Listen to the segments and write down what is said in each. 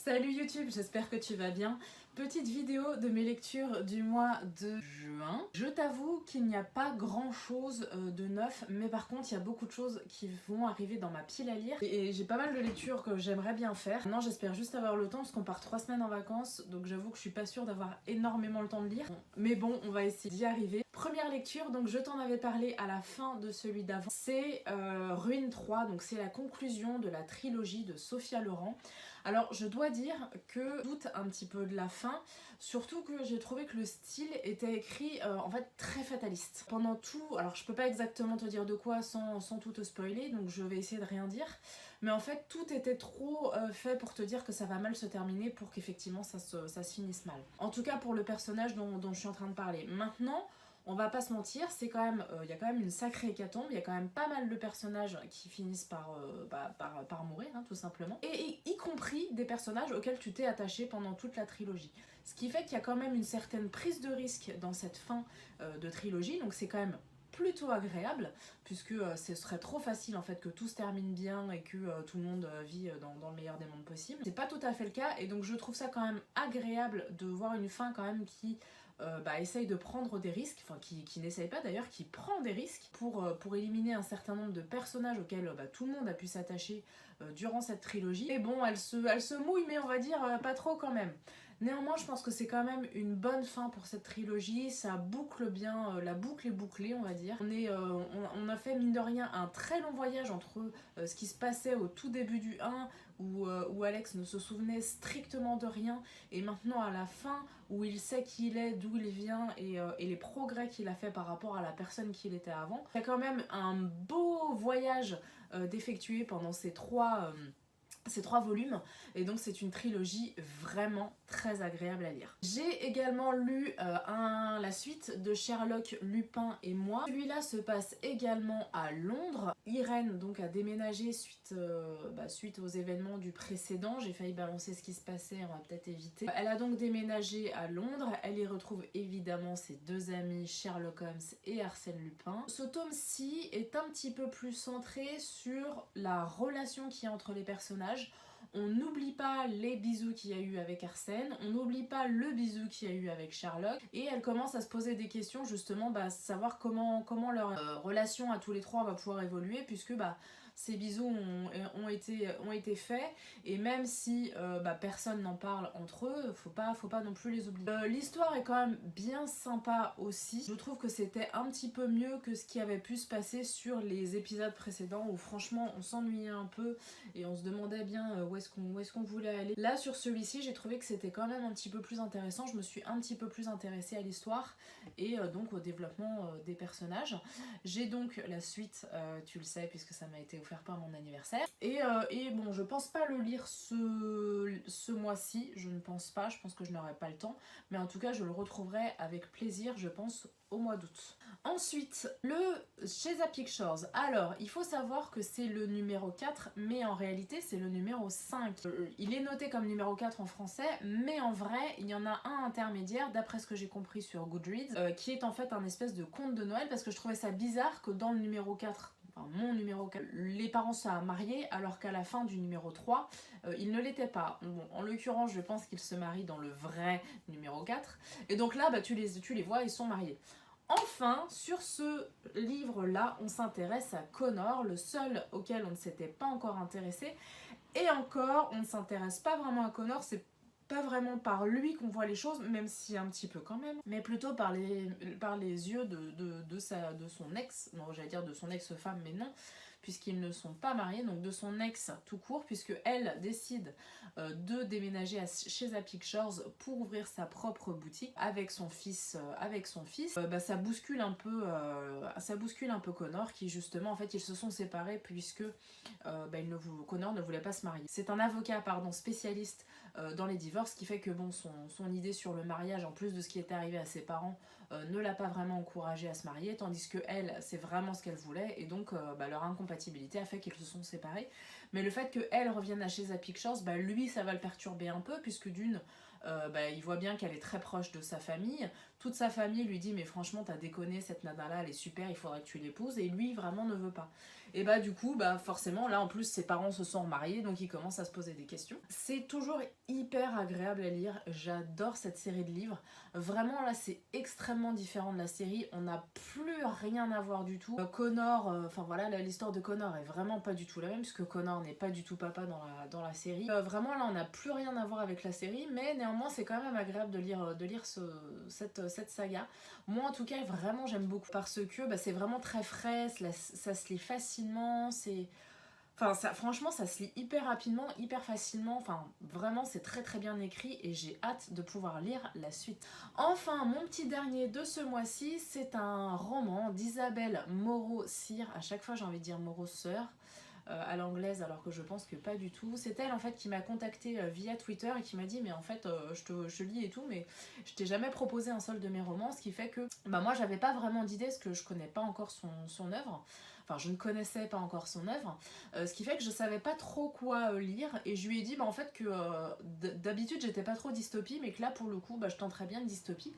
Salut YouTube, j'espère que tu vas bien. Petite vidéo de mes lectures du mois de juin. Je t'avoue qu'il n'y a pas grand chose de neuf, mais par contre il y a beaucoup de choses qui vont arriver dans ma pile à lire. Et j'ai pas mal de lectures que j'aimerais bien faire. Maintenant j'espère juste avoir le temps parce qu'on part 3 semaines en vacances, donc j'avoue que je suis pas sûre d'avoir énormément le temps de lire. Mais bon, on va essayer d'y arriver. Première lecture, donc je t'en avais parlé à la fin de celui d'avant. C'est Ruine 3, donc c'est la conclusion de la trilogie de Sophia Loren. Alors je dois dire que je doute un petit peu de la fin, surtout que j'ai trouvé que le style était écrit en fait très fataliste. Pendant tout, alors je peux pas exactement te dire de quoi sans tout te spoiler, donc je vais essayer de rien dire, mais en fait tout était trop fait pour te dire que ça va mal se terminer pour qu'effectivement ça se finisse mal. En tout cas pour le personnage dont je suis en train de parler. Maintenant, on va pas se mentir, c'est quand même, y a quand même une sacrée hécatombe, il y a quand même pas mal de personnages qui finissent par mourir, hein, tout simplement. Et y compris des personnages auxquels tu t'es attaché pendant toute la trilogie. Ce qui fait qu'il y a quand même une certaine prise de risque dans cette fin de trilogie, donc c'est quand même plutôt agréable, puisque ce serait trop facile en fait que tout se termine bien et que tout le monde vit dans le meilleur des mondes possible. C'est pas tout à fait le cas, et donc je trouve ça quand même agréable de voir une fin quand même qui essaye de prendre des risques, enfin qui n'essaye pas d'ailleurs, qui prend des risques pour éliminer un certain nombre de personnages auxquels tout le monde a pu s'attacher durant cette trilogie. Et bon, elle se mouille, mais on va dire pas trop quand même. Néanmoins, je pense que c'est quand même une bonne fin pour cette trilogie, ça boucle bien, la boucle est bouclée on va dire. On a fait mine de rien un très long voyage entre ce qui se passait au tout début du 1 où Alex ne se souvenait strictement de rien, et maintenant à la fin où il sait qui il est, d'où il vient et les progrès qu'il a fait par rapport à la personne qu'il était avant. Il y a quand même un beau voyage d'effectuer pendant ces trois volumes, et donc c'est une trilogie vraiment très agréable à lire. J'ai également lu la suite de Sherlock, Lupin et moi. Celui-là se passe également à Londres. Irène donc a déménagé suite aux événements du précédent. J'ai failli balancer ce qui se passait, on va peut-être éviter. Elle a donc déménagé à Londres, elle y retrouve évidemment ses deux amis Sherlock Holmes et Arsène Lupin. Ce tome-ci est un petit peu plus centré sur la relation qu'il y a entre les personnages. On n'oublie pas les bisous qu'il y a eu avec Arsène, on n'oublie pas le bisou qu'il y a eu avec Sherlock, et elle commence à se poser des questions justement, savoir comment leur relation à tous les trois va pouvoir évoluer, puisque ces bisous ont été faits, et même si personne n'en parle entre eux, faut pas non plus les oublier. L'histoire est quand même bien sympa aussi. Je trouve que c'était un petit peu mieux que ce qui avait pu se passer sur les épisodes précédents, où franchement on s'ennuyait un peu et on se demandait bien où est-ce qu'on voulait aller. Là sur celui-ci j'ai trouvé que c'était quand même un petit peu plus intéressant, je me suis un petit peu plus intéressée à l'histoire et donc au développement des personnages. J'ai donc la suite, tu le sais puisque ça m'a été offert par mon anniversaire, et bon, je pense pas le lire ce mois-ci, je ne pense pas, je pense que je n'aurai pas le temps, mais en tout cas je le retrouverai avec plaisir, je pense, au mois d'août. Ensuite, chez Pictures. Alors, il faut savoir que c'est le numéro 4, mais en réalité c'est le numéro 5. Il est noté comme numéro 4 en français, mais en vrai, il y en a un intermédiaire, d'après ce que j'ai compris sur Goodreads, qui est en fait un espèce de conte de Noël, parce que je trouvais ça bizarre que dans le numéro 4, enfin mon numéro 4, les parents soient mariés, alors qu'à la fin du numéro 3, ils ne l'étaient pas. Bon, en l'occurrence, je pense qu'ils se marient dans le vrai numéro 4, et donc là, tu les vois, ils sont mariés. Enfin, sur ce livre-là, on s'intéresse à Connor, le seul auquel on ne s'était pas encore intéressé. Et encore, on ne s'intéresse pas vraiment à Connor, c'est pas vraiment par lui qu'on voit les choses, même si un petit peu quand même, mais plutôt par les yeux de son ex, non j'allais dire de son ex-femme, mais non, puisqu'ils ne sont pas mariés, donc de son ex tout court, puisque elle décide de déménager chez Pictures pour ouvrir sa propre boutique avec son fils. Ça bouscule un peu Connor, qui justement en fait ils se sont séparés puisque Connor ne voulait pas se marier. C'est un avocat spécialiste dans les divorces, qui fait que bon, son idée sur le mariage, en plus de ce qui était arrivé à ses parents, ne l'a pas vraiment encouragée à se marier, tandis que elle, c'est vraiment ce qu'elle voulait, et donc leur incompatibilité a fait qu'ils se sont séparés. mais le fait qu'elle revienne à Chesa Pictures, bah lui ça va le perturber un peu, puisque d'une, il voit bien qu'elle est très proche de sa famille, toute sa famille lui dit mais franchement t'as déconné, cette nana là elle est super, il faudrait que tu l'épouses, et lui vraiment ne veut pas. Et bah du coup, bah forcément, là en plus ses parents se sont remariés, donc il commence à se poser des questions. C'est toujours hyper agréable à lire, j'adore cette série de livres. Vraiment là c'est extrêmement différent de la série, on n'a plus rien à voir du tout. Connor, enfin voilà, l'histoire de Connor est vraiment pas du tout la même, puisque Connor n'est pas du tout papa dans la série. Vraiment là on n'a plus rien à voir avec la série, mais néanmoins c'est quand même agréable de lire cette saga. Moi en tout cas vraiment j'aime beaucoup, parce que bah, c'est vraiment très frais, ça se lit facilement, enfin franchement ça se lit hyper rapidement, hyper facilement, enfin vraiment c'est très très bien écrit et j'ai hâte de pouvoir lire la suite. Enfin mon petit dernier de ce mois-ci, c'est un roman d'Isabelle Moreau-Cyr, à chaque fois j'ai envie de dire Moreau-Sœur, à l'anglaise alors que je pense que pas du tout. C'est elle en fait qui m'a contactée via Twitter et qui m'a dit mais en fait je lis et tout mais je t'ai jamais proposé un seul de mes romans, ce qui fait que bah moi j'avais pas vraiment d'idée parce que je connais pas encore son œuvre. Enfin, je ne connaissais pas encore son œuvre, ce qui fait que je savais pas trop quoi lire, et je lui ai dit bah, en fait que d'habitude j'étais pas trop dystopie, mais que là pour le coup bah, je tenterais bien de dystopie.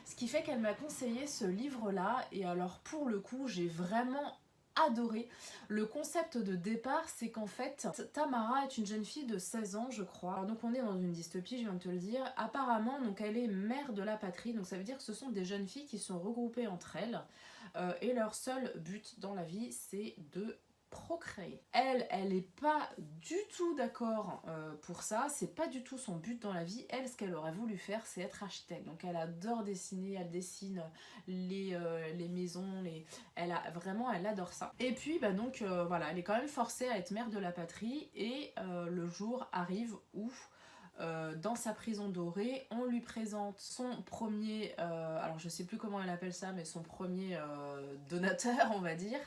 Ce qui fait qu'elle m'a conseillé ce livre-là, et alors pour le coup j'ai vraiment adoré. Le concept de départ, c'est qu'en fait, Tamara est une jeune fille de 16 ans, je crois. Alors, donc on est dans une dystopie, je viens de te le dire. Apparemment, donc elle est mère de la patrie, donc ça veut dire que ce sont des jeunes filles qui sont regroupées entre elles, et leur seul but dans la vie, c'est de procréer. Elle est pas du tout d'accord pour ça, c'est pas du tout son but dans la vie. Elle, ce qu'elle aurait voulu faire, c'est être architecte. Donc elle adore dessiner, elle dessine les maisons, elle adore ça. Et puis bah donc voilà, elle est quand même forcée à être mère de la patrie, et le jour arrive où dans sa prison dorée, on lui présente son premier, alors je sais plus comment elle appelle ça, mais son premier donateur, on va dire.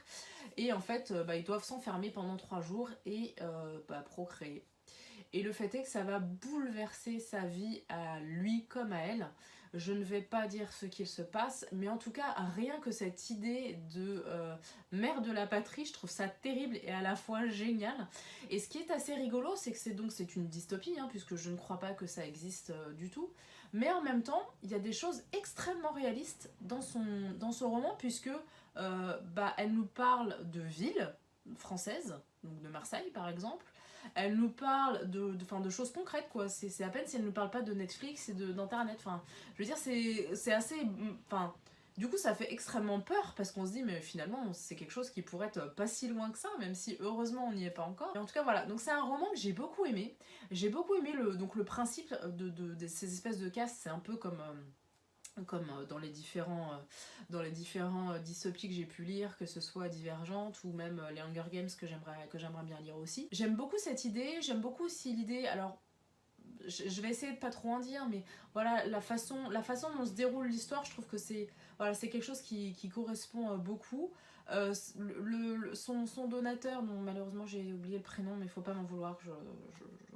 Et en fait, ils doivent s'enfermer pendant 3 jours et procréer. Et le fait est que ça va bouleverser sa vie à lui comme à elle. Je ne vais pas dire ce qu'il se passe, mais en tout cas, rien que cette idée de mère de la patrie, je trouve ça terrible et à la fois génial. Et ce qui est assez rigolo, c'est que c'est une dystopie, hein, puisque je ne crois pas que ça existe du tout. Mais en même temps, il y a des choses extrêmement réalistes dans son roman, puisque elle nous parle de villes françaises, donc de Marseille par exemple. Elle nous parle de choses concrètes, quoi. C'est à peine si elle nous parle pas de Netflix et d'internet. Enfin, je veux dire, c'est assez. Enfin, du coup, ça fait extrêmement peur parce qu'on se dit, mais finalement, c'est quelque chose qui pourrait être pas si loin que ça, même si heureusement on n'y est pas encore. Mais en tout cas, voilà. Donc, c'est un roman que j'ai beaucoup aimé. J'ai beaucoup aimé le principe de ces espèces de castes. C'est un peu comme dans les différents dystopies que j'ai pu lire, que ce soit Divergente ou même les Hunger Games que j'aimerais bien lire aussi. J'aime beaucoup cette idée, j'aime beaucoup aussi l'idée, alors je vais essayer de pas trop en dire, mais voilà, la façon dont se déroule l'histoire, je trouve que c'est quelque chose qui correspond beaucoup. Son donateur, dont malheureusement j'ai oublié le prénom, mais faut pas m'en vouloir,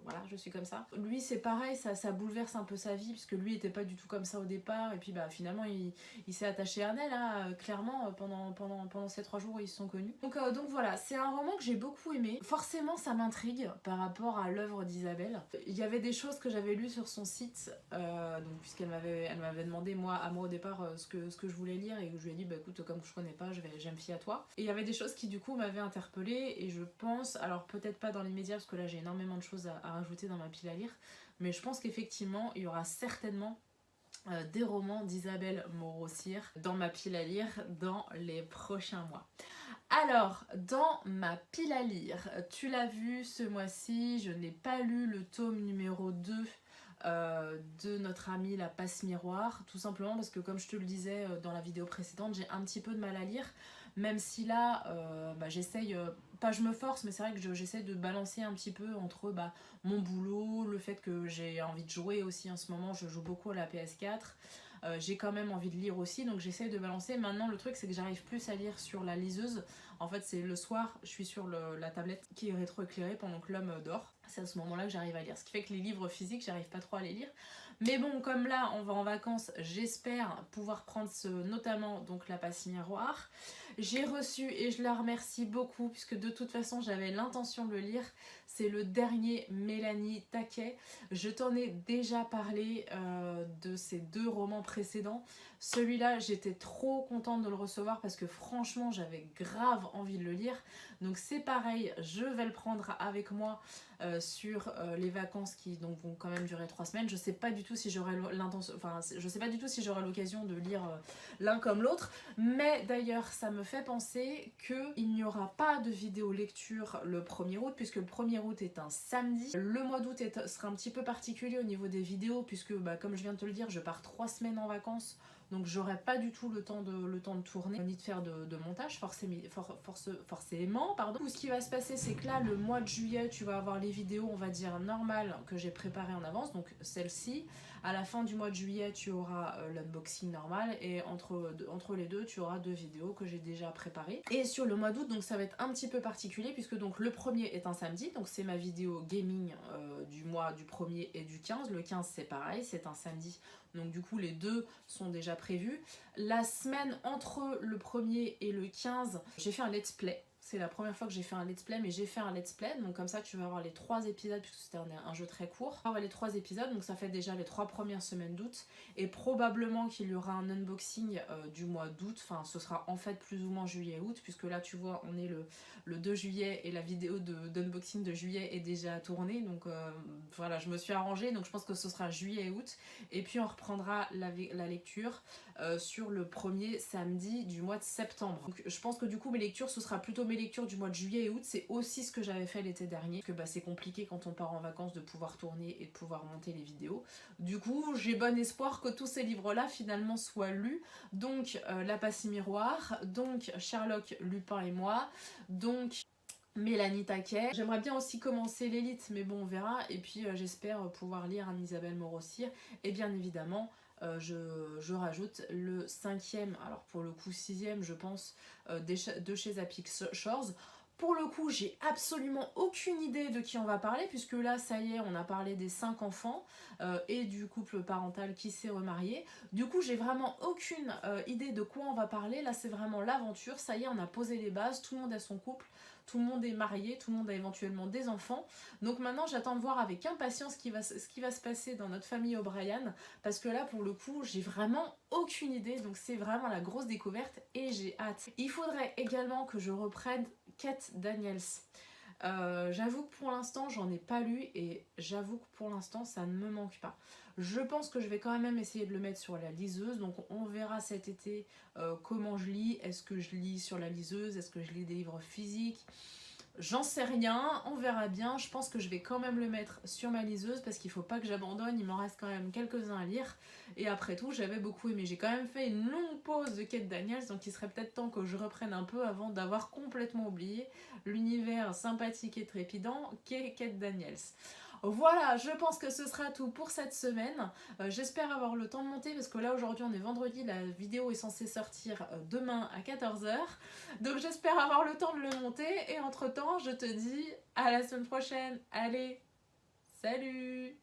voilà, je suis comme ça. Lui c'est pareil, ça bouleverse un peu sa vie, puisque lui était pas du tout comme ça au départ, et puis bah finalement il s'est attaché à elle, hein, clairement, pendant ces 3 jours où ils se sont connus. Donc voilà, c'est un roman que j'ai beaucoup aimé. Forcément ça m'intrigue par rapport à l'œuvre d'Isabelle. Il y avait des choses que j'avais lues sur son site, donc puisqu'elle m'avait demandé à moi au départ ce que je voulais lire, et je lui ai dit bah écoute, comme je connais pas, je vais me fier à toi. Et il y avait des choses qui du coup m'avaient interpellée, et je pense, alors peut-être pas dans l'immédiat parce que là j'ai énormément de choses à rajouter dans ma pile à lire, mais je pense qu'effectivement il y aura certainement des romans d'Isabelle Moreau-Cyr dans ma pile à lire dans les prochains mois. Alors, dans ma pile à lire, tu l'as vu ce mois-ci, je n'ai pas lu le tome numéro 2 de notre amie la passe miroir, tout simplement parce que comme je te le disais dans la vidéo précédente, j'ai un petit peu de mal à lire, même si là j'essaye, pas je me force, mais c'est vrai que j'essaie de balancer un petit peu entre mon boulot, le fait que j'ai envie de jouer aussi en ce moment, je joue beaucoup à la PS4, j'ai quand même envie de lire aussi, donc j'essaie de balancer. Maintenant le truc c'est que j'arrive plus à lire sur la liseuse, En fait c'est le soir, je suis sur la tablette qui est rétroéclairée pendant que l'homme dort. C'est à ce moment là que j'arrive à lire, ce qui fait que les livres physiques j'arrive pas trop à les lire. Mais bon, comme là on va en vacances, j'espère pouvoir prendre notamment donc La Passe Miroir. J'ai reçu, et je la remercie beaucoup puisque de toute façon j'avais l'intention de le lire, c'est le dernier Mélanie Taquet. Je t'en ai déjà parlé de ces 2 romans précédents. Celui-là j'étais trop contente de le recevoir parce que franchement j'avais grave envie de le lire. Donc c'est pareil, je vais le prendre avec moi sur les vacances qui donc vont quand même durer 3 semaines. Je sais pas du tout si j'aurai l'intention, enfin je sais pas du tout si j'aurai l'occasion de lire l'un comme l'autre, mais d'ailleurs ça me fait penser qu'il n'y aura pas de vidéo lecture le 1er août puisque le 1er août est un samedi. Le mois d'août sera un petit peu particulier au niveau des vidéos puisque comme je viens de te le dire, je pars 3 semaines en vacances. Donc j'aurai pas du tout le temps de tourner, ni de faire de montage, forcément. Pardon. Ce qui va se passer, c'est que là, le mois de juillet, tu vas avoir les vidéos, on va dire, normales que j'ai préparées en avance, donc celle-ci. À la fin du mois de juillet, tu auras l'unboxing normal, et entre les deux, tu auras 2 vidéos que j'ai déjà préparées. Et sur le mois d'août, donc ça va être un petit peu particulier, puisque donc le 1er est un samedi, donc c'est ma vidéo gaming du mois du 1er et du 15. Le 15, c'est pareil, c'est un samedi. Donc du coup les 2 sont déjà prévus. La semaine entre le 1er et le 15, j'ai fait un let's play. C'est la première fois que j'ai fait un let's play, mais j'ai fait un let's play, donc comme ça tu vas avoir les 3 épisodes, puisque c'était un jeu très court. On va avoir les 3 épisodes, donc ça fait déjà les 3 premières semaines d'août, et probablement qu'il y aura un unboxing du mois d'août, enfin ce sera en fait plus ou moins juillet-août, puisque là tu vois on est le 2 juillet, et la vidéo d'unboxing de juillet est déjà tournée, donc voilà, je me suis arrangée, donc je pense que ce sera juillet-août, et puis on reprendra la lecture sur le 1er samedi du mois de septembre. Donc je pense que du coup mes lectures, ce sera plutôt mes lectures du mois de juillet et août. C'est aussi ce que j'avais fait l'été dernier, parce que c'est compliqué quand on part en vacances de pouvoir tourner et de pouvoir monter les vidéos. Du coup j'ai bon espoir que tous ces livres là finalement soient lus. Donc La Passe Miroir, donc Sherlock, Lupin et moi, donc Mélanie Taquet. J'aimerais bien aussi commencer l'élite, mais bon on verra. Et puis j'espère pouvoir lire Anne-Isabelle Maurossire, et bien évidemment je rajoute le 5e, alors pour le coup 6e je pense, de chez Epic Shores. Pour le coup j'ai absolument aucune idée de qui on va parler, puisque là ça y est on a parlé des 5 enfants et du couple parental qui s'est remarié. Du coup j'ai vraiment aucune idée de quoi on va parler. Là c'est vraiment l'aventure, ça y est on a posé les bases, tout le monde a son couple, tout le monde est marié, tout le monde a éventuellement des enfants. Donc maintenant j'attends de voir avec impatience ce qui va se passer dans notre famille O'Brien, parce que là pour le coup j'ai vraiment aucune idée, donc c'est vraiment la grosse découverte et j'ai hâte. Il faudrait également que je reprenne Kate Daniels. J'avoue que pour l'instant j'en ai pas lu, et j'avoue que pour l'instant ça ne me manque pas. Je pense que je vais quand même essayer de le mettre sur la liseuse, donc on verra cet été comment je lis. Est-ce que je lis sur la liseuse, est-ce que je lis des livres physiques? J'en sais rien, on verra bien. Je pense que je vais quand même le mettre sur ma liseuse parce qu'il faut pas que j'abandonne, il m'en reste quand même quelques-uns à lire. Et après tout, j'avais beaucoup aimé. J'ai quand même fait une longue pause de Kate Daniels, donc il serait peut-être temps que je reprenne un peu avant d'avoir complètement oublié l'univers sympathique et trépidant qu'est Kate Daniels. Voilà, je pense que ce sera tout pour cette semaine. J'espère avoir le temps de monter, parce que là aujourd'hui on est vendredi, la vidéo est censée sortir demain à 14h. Donc j'espère avoir le temps de le monter, et entre temps je te dis à la semaine prochaine. Allez, salut!